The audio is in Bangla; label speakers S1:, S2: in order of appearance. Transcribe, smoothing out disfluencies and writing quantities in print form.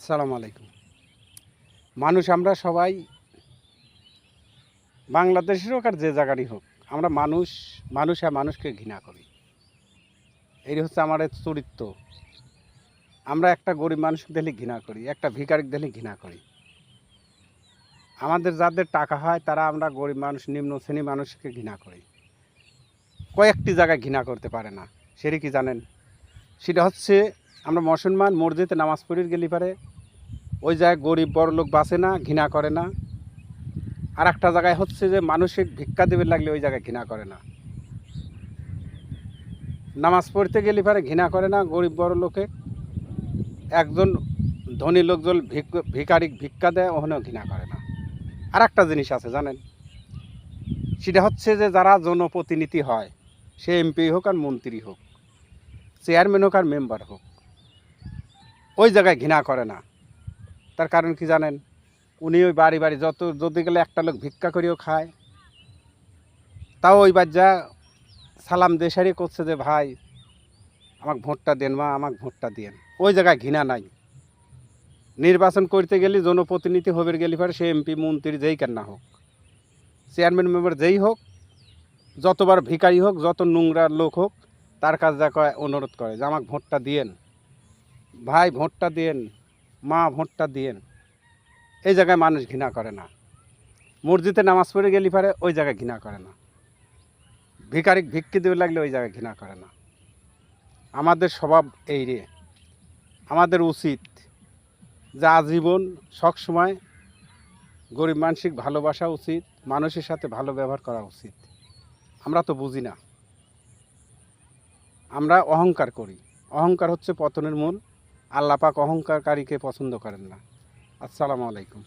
S1: আসসালামু আলাইকুম। মানুষ আমরা সবাই বাংলাদেশের হোক আর যে জায়গারই হোক, আমরা মানুষ আর মানুষকে ঘৃণা করি। এই হচ্ছে আমাদের চরিত্র। আমরা একটা গরিব মানুষকে দেখলে ঘৃণা করি, একটা ভিখারিক দেখলে ঘৃণা করি। আমাদের যাদের টাকা হয় তারা আমরা গরিব মানুষ, নিম্ন শ্রেণী মানুষকে ঘৃণা করি। কয়েকটি জায়গায় ঘৃণা করতে পারে না। সেটা কি জানেন? সেটা হচ্ছে আমরা মুসলমান মসজিদে নামাজ পড়ির গেলে পারে ওই জায়গায় গরিব বড় লোক বাঁচে না, ঘৃণা করে না। আর একটা জায়গায় হচ্ছে যে মানুষের ভিক্ষা দেবে লাগলে ওই জায়গায় ঘৃণা করে না। নামাজ পড়তে গেলে পারে ঘৃণা করে না গরিব বড় লোকে। একজন ধনী লোকজন ভিখারিক ভিক্ষা দেয়, ওখানেও ঘৃণা করে না। আর একটা জিনিস আছে জানেন, সেটা হচ্ছে যে যারা জনপ্রতিনিধি হয়, সে এমপি হোক আর মন্ত্রী হোক, চেয়ারম্যান হোক আর মেম্বার হোক, ওই জায়গায় ঘৃণা করে না। তার কারণ কি জানেন? উনি ওই বাড়ি বাড়ি যদি গেলে একটা লোক ভিক্ষা করেও খায়, তাও ওই বাচ্চা সালাম দেশারি করছে যে ভাই আমাকে ভোটটা দেন, মা আমাকে ভোটটা দেন। ওই জায়গায় ঘৃণা নাই। নির্বাচন করতে গেলে জনপ্রতিনিধি হবে গেলে পরে সে এমপি মন্ত্রী যেই কেন না হোক, চেয়ারম্যান মেম্বার যেই হোক, যতবার ভিখারি হোক, যত নোংরা লোক হোক, তার কাছে যা কয় অনুরোধ করে যে আমাকে ভোটটা দিয়েন, ভাই ভোটটা দিয়েন, মা ভোটটা দিয়েন। এই জায়গায় মানুষ ঘৃণা করে না। মসজিদে নামাজ পড়ে গেলে পরে ওই জায়গায় ঘৃণা করে না। ভিখারিক ভিক্ষি দেবে লাগলে ওই জায়গায় ঘৃণা করে না। আমাদের স্বভাব এই রে। আমাদের উচিত যে আজীবন সবসময় গরিব মানসিক ভালোবাসা উচিত, মানুষের সাথে ভালো ব্যবহার করা উচিত। আমরা তো বুঝি না, আমরা অহংকার করি। অহংকার হচ্ছে পতনের মূল। আল্লাহ পাক অহংকারকারীকে পছন্দ করেন না। আসসালামু আলাইকুম।